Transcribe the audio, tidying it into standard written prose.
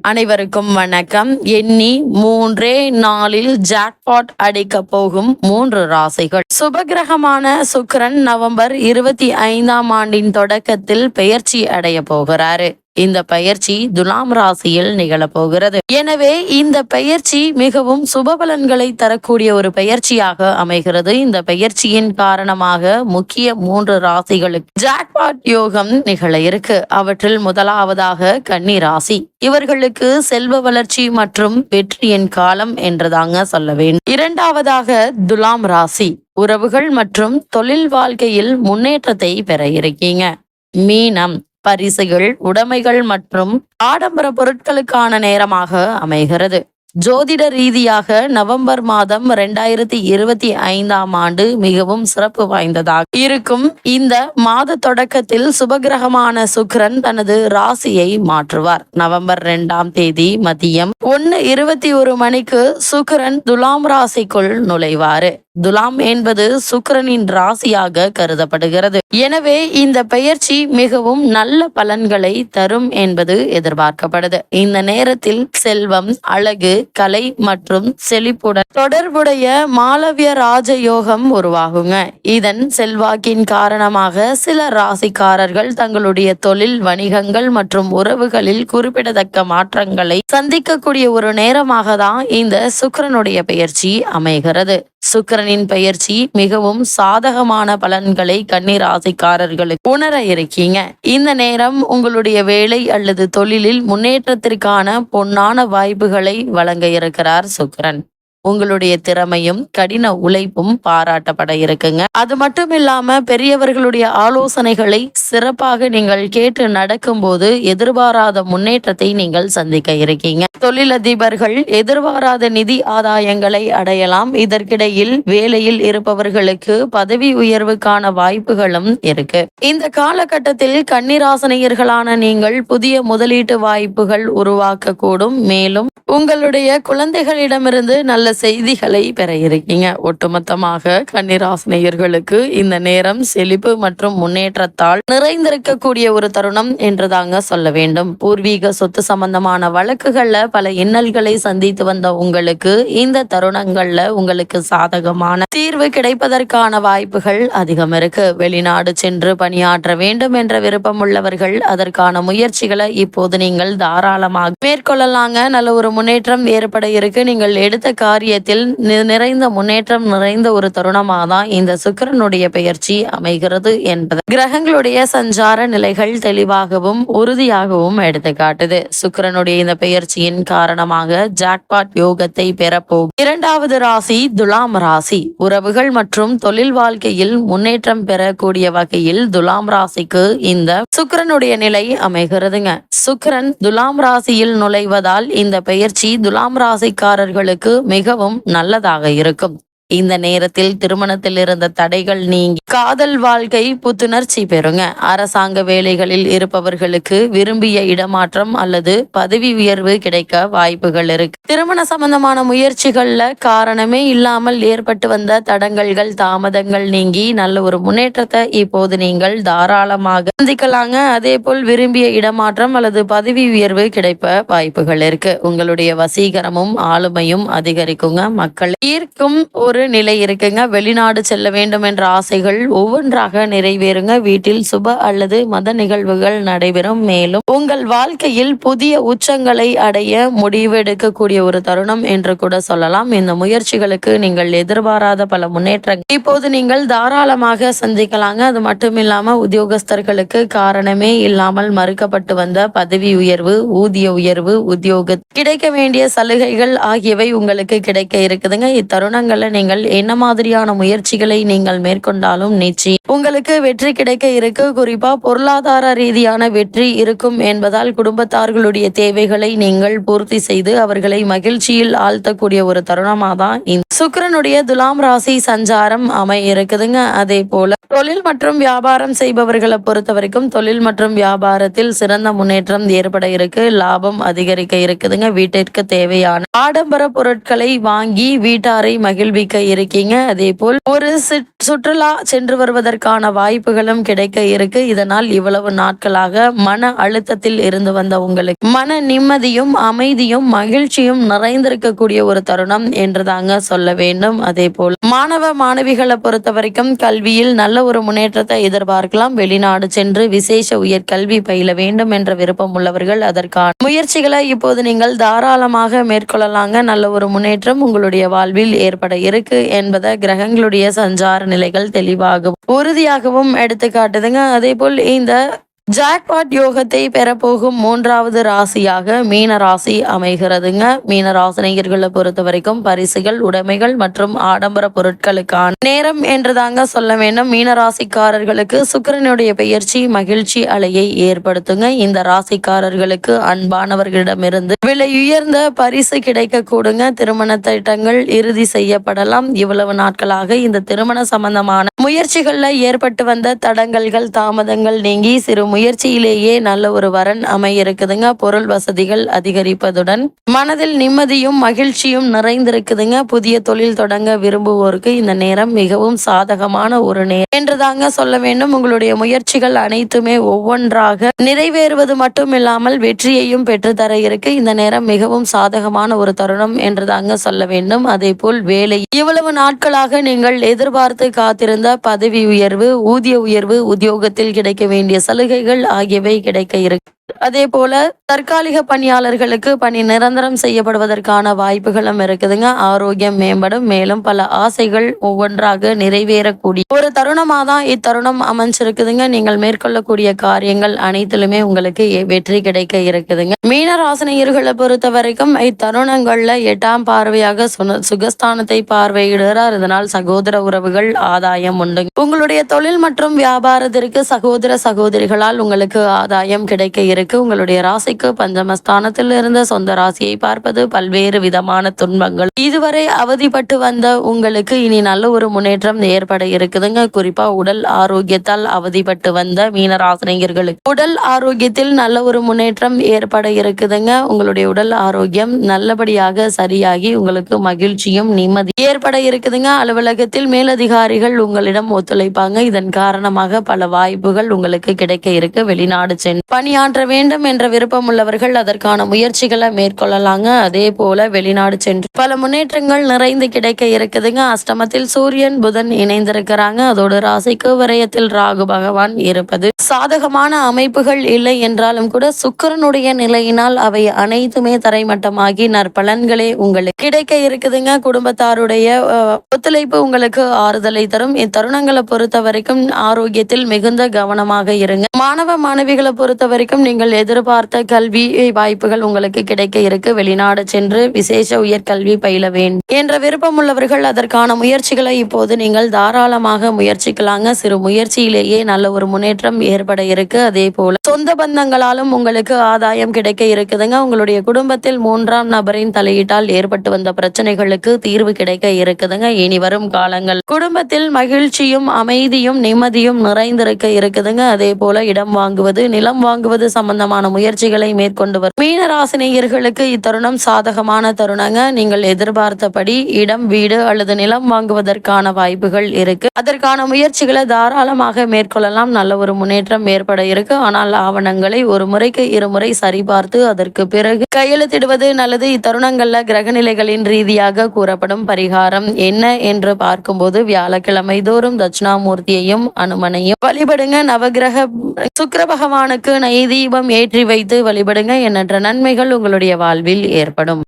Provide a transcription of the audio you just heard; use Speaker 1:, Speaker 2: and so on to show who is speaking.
Speaker 1: அனைவருக்கும் வணக்கம். எண்ணி 3 நாளில் ஜாக்பாட் அடிக்க போகும் 3 ராசிகள். சுபகிரகமான சுக்கிரன் நவம்பர் 25ஆம் ஆண்டின் தொடக்கத்தில் பெயர்ச்சி அடைய போகிறாரு. இந்த பயிற்சி துலாம் ராசியில் நிகழப்போகிறது. எனவே இந்த பயிற்சி மிகவும் சுப பலன்களை தரக்கூடிய ஒரு பயிற்சியாக அமைகிறது. இந்த பயிற்சியின் காரணமாக முக்கிய 3 ராசிகளுக்கு ஜாக்பாட் யோகம் நிகழ இருக்கு. அவற்றில் முதலாவதாக கன்னி ராசி. இவர்களுக்கு செல்வ வளர்ச்சி மற்றும் வெற்றியின் காலம் என்றுதாங்க சொல்ல வேண்டும். இரண்டாவதாக துலாம் ராசி. உறவுகள் மற்றும் தொழில் வாழ்க்கையில் முன்னேற்றத்தை பெற இருக்கீங்க. மீனம். பரிசுகள், உடைமைகள் மற்றும் ஆடம்பர பொருட்களுக்கான நேரமாக அமைகிறது. ஜோதிட ரீதியாக நவம்பர் மாதம் 2025ஆம் ஆண்டு மிகவும் சிறப்பு வாய்ந்ததாக இருக்கும். இந்த மாத தொடக்கத்தில் சுபகிரகமான சுக்கிரன் தனது ராசியை மாற்றுவார். நவம்பர் 2ஆம் தேதி மதியம் 1:21 மணிக்கு சுக்கிரன் துலாம் ராசிக்குள் நுழைவாரு. துலாம் என்பது சுக்கிரனின் ராசியாக கருதப்படுகிறது. எனவே இந்த பெயர்ச்சி மிகவும் நல்ல பலன்களை தரும் என்பது எதிர்பார்க்கப்படுது. இந்த நேரத்தில் செல்வம், அழகு, கலை மற்றும் செழிப்புடன் தொடர்புடைய மாளவிய ராஜயோகம் உருவாகுங்க. இதன் செல்வாக்கின் காரணமாக சில ராசிக்காரர்கள் தங்களுடைய தொழில், வணிகங்கள் மற்றும் உறவுகளில் குறிப்பிடத்தக்க மாற்றங்களை சந்திக்கக்கூடிய ஒரு நேரமாக தான் இந்த சுக்கிரனுடைய பெயர்ச்சி அமைகிறது. சுக்கிரனின் பெயர்ச்சி மிகவும் சாதகமான பலன்களை கன்னி ராசிக்காரர்களுக்கு உணர இருக்கீங்க. இந்த நேரம் உங்களுடைய வேலை அல்லது தொழிலில் முன்னேற்றத்திற்கான பொன்னான வாய்ப்புகளை வழங்க இருக்கிறார் சுக்கிரன். உங்களுடைய திறமையும் கடின உழைப்பும் பாராட்டப்பட இருக்குங்க. அது மட்டும் இல்லாம பெரியவர்களுடைய ஆலோசனைகளை சிறப்பாக நீங்கள் கேட்டு நடக்கும் போது எதிர்பாராத முன்னேற்றத்தை நீங்கள் சந்திக்க இருக்கீங்க. தொழிலதிபர்கள் எதிர்பாராத நிதி ஆதாயங்களை அடையலாம். இதற்கிடையில் வேலையில் இருப்பவர்களுக்கு பதவி உயர்வுக்கான வாய்ப்புகளும் இருக்கு. இந்த காலகட்டத்தில் கன்னிராசினியர்களான நீங்கள் புதிய முதலீட்டு வாய்ப்புகள் உருவாக்க கூடும். மேலும் உங்களுடைய குழந்தைகளிடமிருந்து நல்ல செய்திகளை பெற இருக்கீங்க. ஒட்டுமொத்தமாக கன்னிராசினியர்களுக்கு இந்த நேரம் செழிப்பு மற்றும் முன்னேற்றத்தால் நிறைந்திருக்கக்கூடிய ஒரு தருணம் என்றுதாங்க சொல்ல வேண்டும். பூர்வீக சொத்து சம்பந்தமான வழக்குகள்ல பல இன்னல்களை சந்தித்து வந்த உங்களுக்கு இந்த தருணங்கள்ல உங்களுக்கு சாதகமான தீர்வு கிடைப்பதற்கான வாய்ப்புகள் அதிகம் இருக்கு. வெளிநாடு சென்று பணியாற்ற வேண்டும் என்ற விருப்பம் உள்ளவர்கள் அதற்கான முயற்சிகளை இப்போது நீங்கள் தாராளமாக மேற்கொள்ளலாங்க. நல்ல ஒரு முன்னேற்றம் ஏற்பட இருக்கு. நீங்கள் எடுத்த காரியத்தில் நிறைந்த முன்னேற்றம் நிறைந்த ஒரு தருணமாக தான் இந்த சுக்கிரனுடைய பெயர்ச்சி அமைகிறது என்பது கிரகங்களுடைய சஞ்சார நிலைகள் தெளிவாகவும் உறுதியாகவும் எடுத்து காட்டுது. சுக்கிரனுடைய இந்த பெயர்ச்சியின் காரணமாக ஜாக்பாட் யோகத்தை பெறப்போகும். இரண்டாவது ராசி துலாம் ராசி. உறவுகள் மற்றும் தொழில் வாழ்க்கையில் முன்னேற்றம் பெறக்கூடிய வகையில் துலாம் ராசிக்கு இந்த சுக்கிரனுடைய நிலை அமைகிறதுங்க. சுக்கிரன் துலாம் ராசியில் நுழைவதால் இந்த பெயர்ச்சி துலாம் ராசிக்காரர்களுக்கு மிகவும் நல்லதாக இருக்கும். இந்த நேரத்தில் திருமணத்தில் இருந்த தடைகள் நீங்கி காதல் வாழ்க்கை புத்துணர்ச்சி பெறுங்க. அரசாங்க வேலைகளில் இருப்பவர்களுக்கு விரும்பிய இடமாற்றம் அல்லது பதவி உயர்வு கிடைக்க வாய்ப்புகள் இருக்கு. திருமண சம்பந்தமான முயற்சிகள்ல காரணமே இல்லாமல் ஏற்பட்டு வந்த தடங்கல்கள், தாமதங்கள் நீங்கி நல்ல ஒரு முன்னேற்றத்தை இப்போது நீங்கள் தாராளமாக சந்திக்கலாங்க. அதே போல் விரும்பிய இடமாற்றம் அல்லது பதவி உயர்வு கிடைப்ப வாய்ப்புகள் இருக்கு. உங்களுடைய வசீகரமும் ஆளுமையும் அதிகரிக்குங்க. மக்களை ஈர்க்கும் ஒரு நிலை இருக்குங்க. வெளிநாடு செல்ல வேண்டும் என்ற ஆசைகள் ஒவ்வொன்றாக நிறைவேறுங்க. வீட்டில் சுப அல்லது மத நிகழ்வுகள் நடைபெறும். மேலும் உங்கள் வாழ்க்கையில் புதிய உச்சங்களை அடைய முடிவெடுக்கக்கூடிய ஒரு தருணம் என்று கூட சொல்லலாம். இந்த முயற்சிகளுக்கு நீங்கள் எதிர்பாராத பல முன்னேற்றங்கள் இப்போது நீங்கள் தாராளமாக சந்திக்கலாங்க. அது மட்டும் இல்லாம உத்தியோகஸ்தர்களுக்கு காரணமே இல்லாமல் மறுக்கப்பட்டு வந்த பதவி உயர்வு, ஊதிய உயர்வு, உத்தியோக கிடைக்க வேண்டிய சலுகைகள் ஆகியவை உங்களுக்கு கிடைக்க இருக்குதுங்க. இத்தருணங்கள்ல நீங்கள் என்ன மாதிரியான முயற்சிகளை நீங்கள் மேற்கொண்டாலும் நிச்சயம் உங்களுக்கு வெற்றி கிடைக்க இருக்கு. குறிப்பா பொருளாதார ரீதியான வெற்றி இருக்கும் என்பதால் குடும்பத்தார்களுடைய தேவைகளை நீங்கள் பூர்த்தி செய்து அவர்களை மகிழ்ச்சியில் ஆழ்த்தக்கூடிய ஒரு தருணமாக தான் இந்த சுக்கிரனுடைய துலாம் ராசி சஞ்சாரம் அமைய இருக்குதுங்க. அதே போல தொழில் மற்றும் வியாபாரம் செய்பவர்களை பொறுத்த வரைக்கும் தொழில் மற்றும் வியாபாரத்தில் சிறந்த முன்னேற்றம் ஏற்பட இருக்கு. லாபம் அதிகரிக்க இருக்குதுங்க. வீட்டிற்கு தேவையான ஆடம்பர பொருட்களை வாங்கி வீட்டாரை மகிழ்விக்க இருக்கீங்க. அதே போல் ஒரு சுற்றுலா சென்று வருவதற்கான வாய்ப்புகளும் கிடைக்க இருக்கு. இதனால் இவ்வளவு நாட்களாக மன அழுத்தத்தில் இருந்து வந்த உங்களுக்கு மன நிம்மதியும் அமைதியும் மகிழ்ச்சியும் நிறைந்திருக்கக்கூடிய ஒரு தருணம் என்று தாங்க சொல்ல வேண்டும். அதே போல் மாணவ மாணவிகளை பொறுத்த வரைக்கும் கல்வியில் நல்ல ஒரு முன்னேற்றத்தை எதிர்பார்க்கலாம். வெளிநாடு சென்று விசேஷ உயர்கல்வி பயில வேண்டும் என்ற விருப்பம் உள்ளவர்கள் அதற்கான முயற்சிகளை இப்போது நீங்கள் தாராளமாக மேற்கொள்ளலாங்க. நல்ல ஒரு முன்னேற்றம் உங்களுடைய வாழ்வில் ஏற்பட இருக்கு என்பதை கிரகங்களுடைய சஞ்சார நிலைகள் தெளிவாகவும் உறுதியாகவும் எடுத்து காட்டுதுங்க. அதே போல் இந்த ஜாக்பாட் யோகத்தை பெறப்போகும் 3வது ராசியாக மீன ராசி அமைகிறதுங்க. மீன ராசினியர்களை பொறுத்த வரைக்கும் பரிசுகள், உடைமைகள் மற்றும் ஆடம்பர பொருட்களுக்கான நேரம் என்று தாங்க சொல்ல வேண்டும். மீன ராசிக்காரர்களுக்கு சுக்கிரனுடைய பெயர்ச்சி மகிழ்ச்சி அலையை ஏற்படுத்துங்க. இந்த ராசிக்காரர்களுக்கு அன்பானவர்களிடமிருந்து விலை உயர்ந்த பரிசு கிடைக்க கூடுங்க. திருமண திட்டங்கள் இறுதி செய்யப்படலாம். இவ்வளவு நாட்களாக இந்த திருமண சம்பந்தமான முயற்சிகள்ல ஏற்பட்டு வந்த தடங்கல்கள் தாமதங்கள் நீங்கி சிறு முயற்சியிலேயே நல்ல ஒரு வரன் அமைய இருக்குதுங்க. பொருள் வசதிகள் அதிகரிப்பதுடன் மனதில் நிம்மதியும் மகிழ்ச்சியும் நிறைந்திருக்குதுங்க. புதிய தொழில் தொடங்க விரும்புவோருக்கு இந்த நேரம் மிகவும் சாதகமான ஒரு நேரம் என்று தாங்க சொல்ல வேண்டும். உங்களுடைய முயற்சிகள் அனைத்துமே ஒவ்வொன்றாக நிறைவேறுவது மட்டும் இல்லாமல் வெற்றியையும் பெற்றுத்தர இருக்கு. இந்த நேரம் மிகவும் சாதகமான ஒரு தருணம் என்று தாங்க சொல்ல வேண்டும். அதே போல் வேலை இவ்வளவு நாட்களாக நீங்கள் எதிர்பார்த்து காத்திருந்த பதவி உயர்வு, ஊதிய உயர்வு, உத்தியோகத்தில் கிடைக்க வேண்டிய சலுகைகள் ஆகியவை கிடைக்க இருக்கு. அதே போல தற்காலிக பணியாளர்களுக்கு பணி நிரந்தரம் செய்யப்படுவதற்கான வாய்ப்புகளும் இருக்குதுங்க. ஆரோக்கியம் மேம்படும். மேலும் பல ஆசைகள் ஒவ்வொன்றாக நிறைவேறக்கூடிய ஒரு தருணமா தான் இத்தருணம் அமைஞ்சிருக்குதுங்க. நீங்கள் மேற்கொள்ளக்கூடிய காரியங்கள் அனைத்திலுமே உங்களுக்கு வெற்றி கிடைக்க இருக்குதுங்க. மீன ராசினியர்களை பொறுத்த வரைக்கும் இத்தருணங்கள்ல 8ஆம் பார்வையாக சுகஸ்தானத்தை பார்வையிடுகிறார். இதனால் சகோதர உறவுகள் ஆதாயம் உண்டு. உங்களுடைய தொழில் மற்றும் வியாபாரத்திற்கு சகோதர சகோதரிகளால் உங்களுக்கு ஆதாயம் கிடைக்க இருக்கு. உங்களுடைய ராசிக்கு பஞ்சமஸ்தானத்தில் இருந்த சொந்த ராசியை பார்ப்பது பல்வேறு விதமான துன்பங்கள் இதுவரை அவதிப்பட்டு வந்த உங்களுக்கு இனி நல்ல ஒரு முன்னேற்றம் ஏற்பட இருக்குதுங்க. குறிப்பா உடல் ஆரோக்கியத்தால் அவதிப்பட்டு வந்த மீனராசினியர்களுக்கு உடல் ஆரோக்கியத்தில் நல்ல ஒரு முன்னேற்றம் ஏற்பட இருக்குதுங்க. உங்களுடைய உடல் ஆரோக்கியம் நல்லபடியாக சரியாகி உங்களுக்கு மகிழ்ச்சியும் நிம்மதி ஏற்பட இருக்குதுங்க. அலுவலகத்தில் மேலதிகாரிகள் உங்களிடம் ஒத்துழைப்பாங்க. இதன் காரணமாக பல வாய்ப்புகள் உங்களுக்கு கிடைக்க இருக்கு. வெளிநாடு சென்று பணியாற்ற வேண்டும் என்ற விருப்பம் உள்ளவர்கள் அதற்கான முயற்சிகளை மேற்கொள்ளலாங்க. அதே போல வெளிநாடு சென்று பல முன்னேற்றங்கள் நிறைந்து கிடைக்க இருக்குதுங்க. அஷ்டமத்தில் சூரியன் புதன் இணைந்திருக்கிறாங்க. அதோடு ராசிக்கு விரயத்தில் ராகு பகவான் இருப்பது சாதகமான அமைப்புகள் இல்லை என்றாலும் கூட சுக்கிரனுடைய நிலையினால் அவை அனைத்துமே தரைமட்டமாகி நற்பலன்களே உங்களுக்கு கிடைக்க இருக்குதுங்க. குடும்பத்தாருடைய ஒத்துழைப்பு உங்களுக்கு ஆறுதலை தரும். இத்தருணங்களை பொறுத்த வரைக்கும் ஆரோக்கியத்தில் மிகுந்த கவனமாக இருங்க. மாணவ மாணவிகளை பொறுத்த வரைக்கும் நீங்கள் எதிர்பார்த்த கல்வி வாய்ப்புகள் உங்களுக்கு கிடைக்க இருக்கு. வெளிநாடு சென்று விசேஷ உயர்கல்வி பயில வேண்டும் என்ற விருப்பம் உள்ளவர்கள் அதற்கான முயற்சிகளை இப்போது நீங்கள் தாராளமாக முயற்சிக்கலாங்க. சிறு முயற்சியிலேயே நல்ல ஒரு முன்னேற்றம் ஏற்பட இருக்கு. அதே போல சொந்த பந்தங்களாலும் உங்களுக்கு ஆதாயம் கிடைக்க இருக்குதுங்க. உங்களுடைய குடும்பத்தில் 3ஆம் நபரின் தலையீட்டால் ஏற்பட்டு வந்த பிரச்சனைகளுக்கு தீர்வு கிடைக்க இருக்குதுங்க. இனி வரும் காலங்கள் குடும்பத்தில் மகிழ்ச்சியும் அமைதியும் நிம்மதியும் நிறைந்திருக்க இருக்குதுங்க. அதே போல இடம் வாங்குவது, நிலம் வாங்குவது சம்பந்தமான முயற்சிகளை மேற்கொண்டு வரும் மீனராசினியர்களுக்கு இத்தருணம் சாதகமான தருணங்க. நீங்கள் எதிர்பார்த்தபடி இடம், வீடு அல்லது நிலம் வாங்குவதற்கான வாய்ப்புகள் இருக்கு. அதற்கான முயற்சிகளை தாராளமாக மேற்கொள்ளலாம். நல்ல ஒரு முன்னேற்றம் ஏற்பட இருக்கு. ஆனால் ஆவணங்களை ஒரு முறைக்கு இருமுறை சரிபார்த்து அதற்கு பிறகு கையெழுத்திடுவது நல்லது. இத்தருணங்கள்ல கிரகநிலைகளின் ரீதியாக கூறப்படும் பரிகாரம் என்ன என்று பார்க்கும்போது வியாழக்கிழமை தோறும் தட்சிணாமூர்த்தியையும் அனுமனையும் வழிபடுங்க. நவகிரக சுக்கிர பகவானுக்கு நெய் தீபம் ஏற்றி வைத்து வழிபடுங்க. எண்ணற்ற நன்மைகள் உங்களுடைய வாழ்வில் ஏற்படும்.